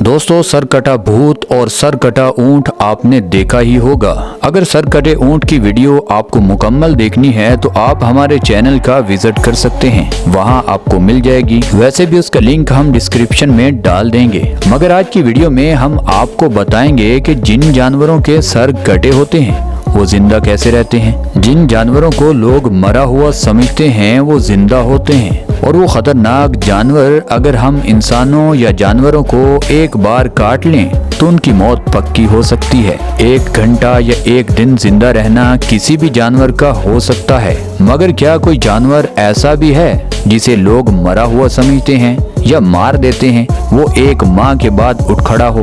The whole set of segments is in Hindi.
दोस्तों, सरकटा भूत और सरकटा ऊंट आपने देखा ही होगा। अगर सरकटे ऊंट की वीडियो आपको मुकम्मल देखनी है तो आप हमारे चैनल का विजिट कर सकते हैं, वहां आपको मिल जाएगी। वैसे भी उसका लिंक हम डिस्क्रिप्शन में डाल देंगे। मगर आज की वीडियो में हम आपको बताएंगे कि जिन जानवरों के सर कटे होते हैं वो जिंदा कैसे रहते हैं। जिन जानवरों को लोग मरा हुआ समझते हैं वो जिंदा होते हैं। और वो खतरनाक जानवर अगर हम इंसानों या जानवरों को एक बार काट लें तो उनकी मौत पक्की हो सकती है। 1 घंटा या 1 दिन जिंदा रहना किसी भी जानवर का हो सकता है, मगर क्या कोई जानवर ऐसा भी है जिसे लोग मरा हुआ समझते हैं या मार देते हैं, वो एक माह के बाद उठ खड़ा हो?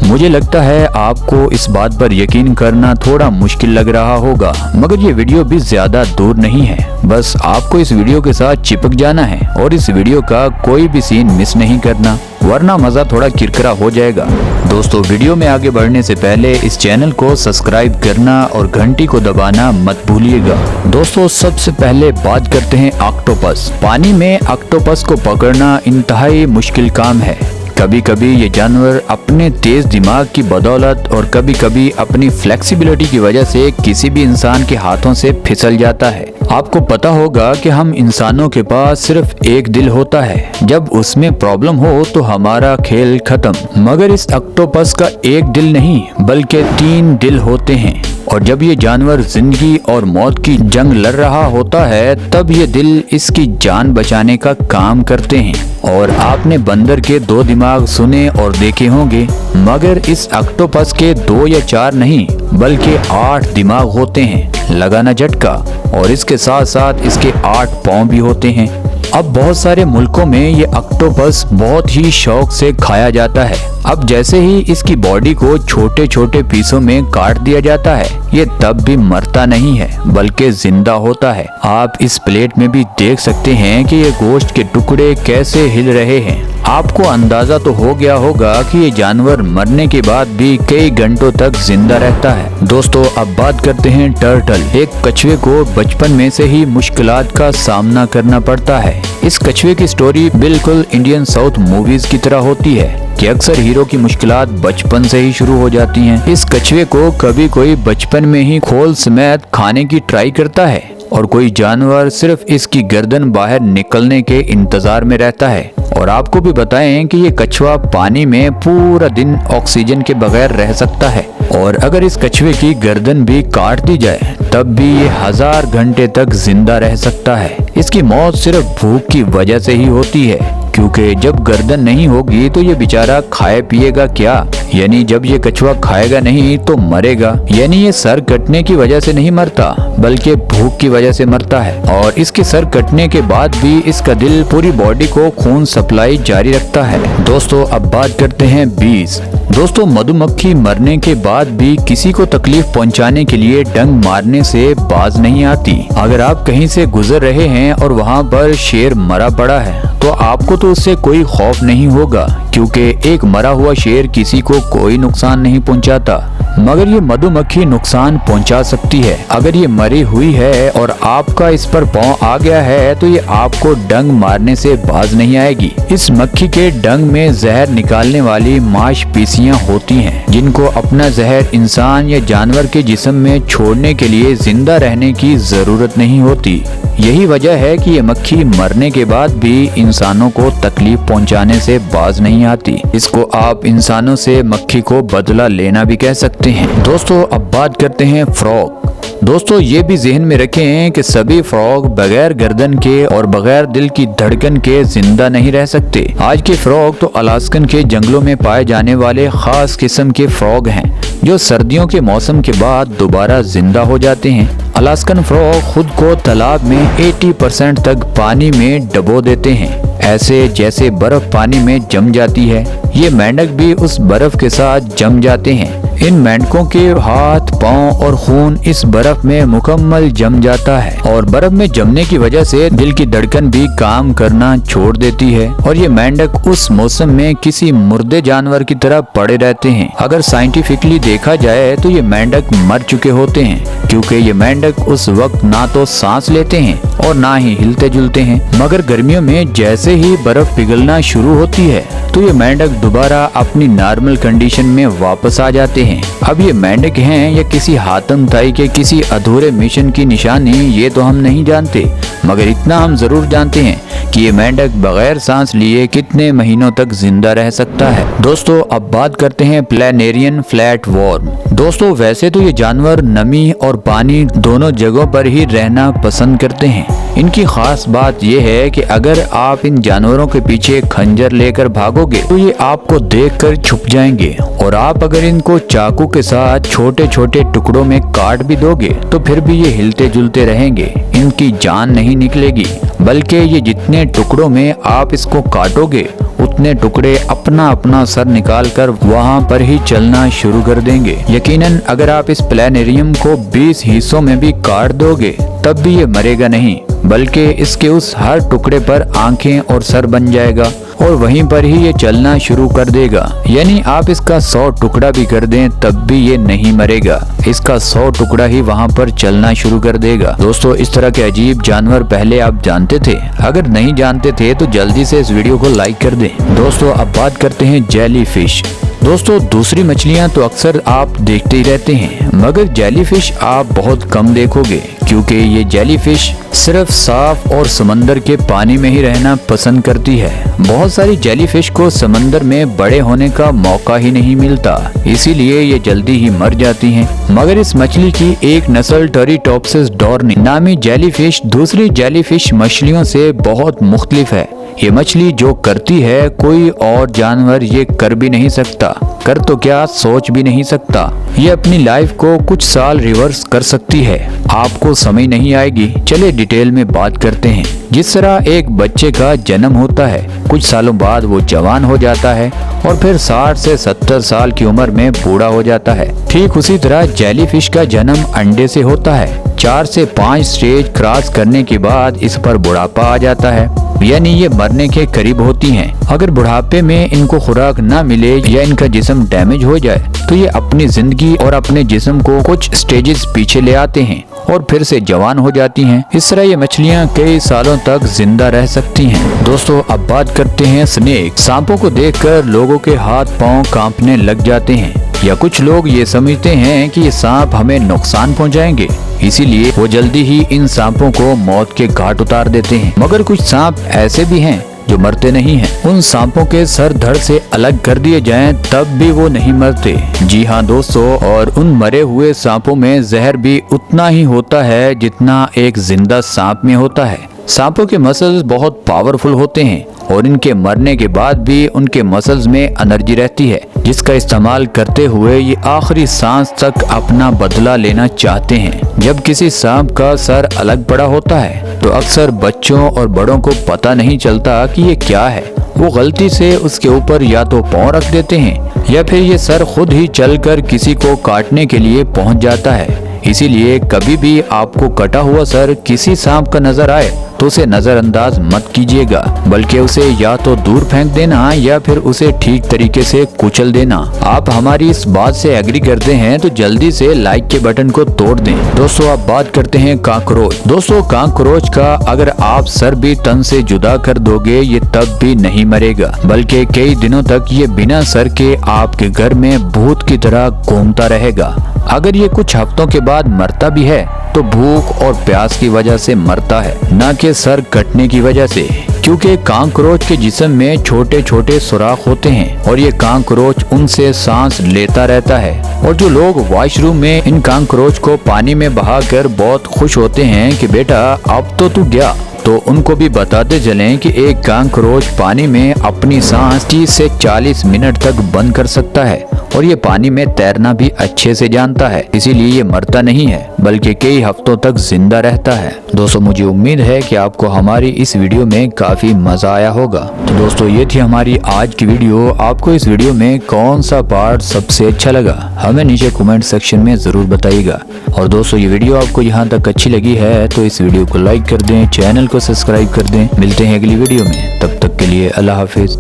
मुझे लगता है आपको इस बात पर यकीन करना थोड़ा मुश्किल लग रहा होगा, मगर ये वीडियो भी ज्यादा दूर नहीं है। बस आपको इस वीडियो के साथ चिपक जाना है और इस वीडियो का कोई भी सीन मिस नहीं करना, वरना मजा थोड़ा किरकिरा हो जाएगा। दोस्तों, वीडियो में आगे बढ़ने से पहले इस चैनल को सब्सक्राइब करना और घंटी को दबाना मत भूलिएगा। दोस्तों, सबसे पहले बात करते हैं ऑक्टोपस। पानी में ऑक्टोपस को पकड़ना इंतहाई मुश्किल काम है। कभी कभी ये जानवर अपने तेज दिमाग की बदौलत और कभी कभी अपनी फ्लेक्सिबिलिटी की वजह से किसी भी इंसान के हाथों से फिसल जाता है। आपको पता होगा कि हम इंसानों के पास सिर्फ एक दिल होता है, जब उसमें प्रॉब्लम हो तो हमारा खेल खत्म। मगर इस ऑक्टोपस का एक दिल नहीं बल्कि 3 दिल होते हैं, और जब ये जानवर जिंदगी और मौत की जंग लड़ रहा होता है तब ये दिल इसकी जान बचाने का काम करते हैं। और आपने बंदर के 2 दिमाग सुने और देखे होंगे, मगर इस ऑक्टोपस के 2 या 4 नहीं बल्कि 8 दिमाग होते हैं। लगाना झटका। और इसके साथ साथ इसके 8 पाँव भी होते हैं। अब बहुत सारे मुल्कों में ये ऑक्टोपस बहुत ही शौक से खाया जाता है। अब जैसे ही इसकी बॉडी को छोटे छोटे पीसों में काट दिया जाता है, ये तब भी मरता नहीं है बल्कि जिंदा होता है। आप इस प्लेट में भी देख सकते हैं कि ये गोश्त के टुकड़े कैसे हिल रहे हैं। आपको अंदाजा तो हो गया होगा कि ये जानवर मरने के बाद भी कई घंटों तक जिंदा रहता है। दोस्तों, अब बात करते हैं टर्टल। एक कछुए को बचपन में से ही मुश्किलात का सामना करना पड़ता है। इस कछुए की स्टोरी बिल्कुल इंडियन साउथ मूवीज की तरह होती है कि अक्सर हीरो की मुश्किलात बचपन से ही शुरू हो जाती हैं। इस कछुए को कभी कोई बचपन में ही खोल समेत खाने की ट्राई करता है और कोई जानवर सिर्फ इसकी गर्दन बाहर निकलने के इंतजार में रहता है। और आपको भी बताएं कि ये कछुआ पानी में पूरा दिन ऑक्सीजन के बगैर रह सकता है, और अगर इस कछुए की गर्दन भी काट दी जाए तब भी ये 1000 घंटे तक जिंदा रह सकता है। इसकी मौत सिर्फ भूख की वजह से ही होती है, क्योंकि जब गर्दन नहीं होगी तो ये बेचारा खाए पिएगा क्या? यानी जब ये कछुआ खाएगा नहीं तो मरेगा। यानी ये सर कटने की वजह से नहीं मरता बल्कि भूख की वजह से मरता है। और इसके सर कटने के बाद भी इसका दिल पूरी बॉडी को खून सप्लाई जारी रखता है। दोस्तों, अब बात करते हैं बीज। दोस्तों, मधुमक्खी मरने के बाद भी किसी को तकलीफ पहुंचाने के लिए डंक मारने से बाज नहीं आती। अगर आप कहीं से गुजर रहे हैं और वहां पर शेर मरा पड़ा है तो आपको तो उससे कोई खौफ नहीं होगा, क्योंकि एक मरा हुआ शेर किसी को कोई नुकसान नहीं पहुंचाता। मगर ये मधुमक्खी नुकसान पहुंचा सकती है। अगर ये मरी हुई है और आपका इस पर पाँव आ गया है तो ये आपको डंक मारने से बाज नहीं आएगी। इस मक्खी के डंक में जहर निकालने वाली मांसपेशियां होती हैं, जिनको अपना जहर इंसान या जानवर के जिस्म में छोड़ने के लिए जिंदा रहने की जरूरत नहीं होती। यही वजह है कि ये मक्खी मरने के बाद भी इंसानों को तकलीफ पहुंचाने से बाज नहीं आती। इसको आप इंसानों से मक्खी को बदला लेना भी कह सकते हैं। दोस्तों, अब बात करते हैं फ्रॉग। दोस्तों, ये भी जहन में रखें कि सभी फ्रॉग बगैर गर्दन के और बगैर दिल की धड़कन के जिंदा नहीं रह सकते। आज के फ्रॉग तो अलास्कन के जंगलों में पाए जाने वाले खास किस्म के फ्रॉग हैं, जो सर्दियों के मौसम के बाद दोबारा जिंदा हो जाते हैं। अलास्कन फ्रॉग खुद को तालाब में 80% तक पानी में डबो देते हैं, ऐसे जैसे बर्फ पानी में जम जाती है। ये मेंढक भी उस बर्फ के साथ जम जाते हैं। इन मेंढकों के हाथ, पाँव और खून इस बर्फ में मुकम्मल जम जाता है और बर्फ में जमने की वजह से दिल की धड़कन भी काम करना छोड़ देती है और ये मेंढक उस मौसम में किसी मुर्दे जानवर की तरह पड़े रहते हैं। अगर साइंटिफिकली देखा जाए तो ये मेंढक मर चुके होते हैं, क्योंकि ये मेंढक उस वक्त ना तो सांस लेते हैं और ना ही हिलते जुलते हैं। मगर गर्मियों में जैसे ही बर्फ पिघलना शुरू होती है तो ये मेंढक दोबारा अपनी नॉर्मल कंडीशन में वापस आ जाते हैं। अब ये मेंढक हैं या किसी हातम ताई के किसी अधूरे मिशन की निशानी, ये तो हम नहीं जानते, मगर इतना हम जरूर जानते हैं कि ये मेंढक बगैर सांस लिए कितने महीनों तक जिंदा रह सकता है। दोस्तों अब बात करते हैं प्लैनेरियन फ्लैटवर्म। दोस्तों वैसे तो ये जानवर नमी और पानी दोनों जगहों पर ही रहना पसंद करते हैं। इनकी खास बात यह है कि अगर आप इन जानवरों के पीछे खंजर लेकर भागोगे तो ये आपको देखकर छुप जाएंगे, और आप अगर इनको चाकू के साथ छोटे छोटे टुकड़ों में काट भी दोगे तो फिर भी ये हिलते जुलते रहेंगे, इनकी जान नहीं निकलेगी, बल्कि ये जितने टुकड़ों में आप इसको काटोगे उतने टुकड़े अपना अपना सर निकाल कर वहाँ पर ही चलना शुरू कर देंगे। यकीनन अगर आप इस प्लैनेरियम को 20 हिस्सों में भी काट दोगे तब भी ये मरेगा नहीं, बल्कि इसके उस हर टुकड़े पर आंखें और सर बन जाएगा और वहीं पर ही ये चलना शुरू कर देगा। यानी आप इसका 100 टुकड़ा भी कर दें तब भी ये नहीं मरेगा, इसका 100 टुकड़ा ही वहाँ पर चलना शुरू कर देगा। दोस्तों इस तरह के अजीब जानवर पहले आप जानते थे? अगर नहीं जानते थे तो जल्दी से इस वीडियो को लाइक कर दें। दोस्तों अब बात करते हैं जेलीफिश। दोस्तों दूसरी मछलियां तो अक्सर आप देखते ही रहते हैं, मगर जेलीफिश आप बहुत कम देखोगे, क्योंकि ये जेलीफिश सिर्फ साफ और समंदर के पानी में ही रहना पसंद करती है। बहुत सारी जेलीफिश को समंदर में बड़े होने का मौका ही नहीं मिलता, इसीलिए ये जल्दी ही मर जाती हैं। मगर इस मछली की एक नस्ल टेरिटोप्सिस डोर्नी नामी जेलीफिश दूसरी जेलीफिश मछलियों से बहुत मुख्तलिफ है। ये मछली जो करती है कोई और जानवर ये कर भी नहीं सकता, कर तो क्या सोच भी नहीं सकता। ये अपनी लाइफ को कुछ साल रिवर्स कर सकती है, आपको समझ नहीं आएगी। चलिए डिटेल में बात करते हैं। जिस तरह एक बच्चे का जन्म होता है, कुछ सालों बाद वो जवान हो जाता है और फिर 60 से 70 साल की उम्र में बूढ़ा हो जाता है, ठीक उसी तरह जेलीफिश का जन्म अंडे से होता है। 4 से 5 स्टेज क्रॉस करने के बाद इस पर बुढ़ापा आ जाता है, यानी ये मरने के करीब होती हैं। अगर बुढ़ापे में इनको खुराक ना मिले या इनका जिस्म डैमेज हो जाए तो ये अपनी जिंदगी और अपने जिस्म को कुछ स्टेजेस पीछे ले आते हैं और फिर से जवान हो जाती हैं। इस तरह ये मछलियाँ कई सालों तक जिंदा रह सकती हैं। दोस्तों अब बात करते हैं स्नेक। सांपों को देखकर लोगों के हाथ पांव कांपने लग जाते हैं, या कुछ लोग ये समझते हैं कि ये सांप हमें नुकसान पहुंचाएंगे, इसीलिए वो जल्दी ही इन सांपों को मौत के घाट उतार देते हैं। मगर कुछ सांप ऐसे भी हैं जो मरते नहीं हैं। उन सांपों के सर धड़ से अलग कर दिए जाएं तब भी वो नहीं मरते। जी हाँ दोस्तों, और उन मरे हुए सांपों में जहर भी उतना ही होता है जितना एक जिंदा सांप में होता है। सांपों के मसल्स बहुत पावरफुल होते हैं और इनके मरने के बाद भी उनके मसल्स में एनर्जी रहती है, जिसका इस्तेमाल करते हुए ये आखिरी सांस तक अपना बदला लेना चाहते हैं। जब किसी सांप का सर अलग पड़ा होता है तो अक्सर बच्चों और बड़ों को पता नहीं चलता कि ये क्या है। वो गलती से उसके ऊपर या तो पाँव रख देते हैं या फिर ये सर खुद ही चलकर किसी को काटने के लिए पहुंच जाता है। इसीलिए कभी भी आपको कटा हुआ सर किसी सांप का नजर आए तो उसे नजरअंदाज मत कीजिएगा, बल्कि उसे या तो दूर फेंक देना या फिर उसे ठीक तरीके से कुचल देना। आप हमारी इस बात से एग्री करते हैं तो जल्दी से लाइक के बटन को तोड़ दें। दोस्तों अब बात करते हैं काकरोच। दोस्तों काकरोच का अगर आप सर भी तन से जुदा कर दोगे ये तब भी नहीं मरेगा, बल्कि कई दिनों तक ये बिना सर के आपके घर में भूत की तरह घूमता रहेगा। अगर ये कुछ हफ्तों के बाद मरता भी है तो भूख और प्यास की वजह से मरता है, न कि सर कटने की वजह से, क्योंकि काकरोच के जिस्म में छोटे छोटे सुराख होते हैं और ये काकरोच उनसे सांस लेता रहता है। और जो लोग वॉशरूम में इन काकरोच को पानी में बहाकर बहुत खुश होते हैं कि बेटा अब तो तू गया, तो उनको भी बताते चलें कि एक काकरोच पानी में अपनी सांस 30 से 40 मिनट तक बंद कर सकता है और ये पानी में तैरना भी अच्छे से जानता है, इसीलिए ये मरता नहीं है बल्कि कई हफ्तों तक जिंदा रहता है। दोस्तों मुझे उम्मीद है कि आपको हमारी इस वीडियो में काफी मजा आया होगा। तो दोस्तों ये थी हमारी आज की वीडियो। आपको इस वीडियो में कौन सा पार्ट सबसे अच्छा लगा हमें नीचे कमेंट सेक्शन में जरूर बताइएगा। और दोस्तों ये वीडियो आपको यहाँ तक अच्छी लगी है तो इस वीडियो को लाइक कर दें, चैनल को सब्सक्राइब कर दें। मिलते हैं अगली वीडियो में, तब तक के लिए अल्लाह हाफिज।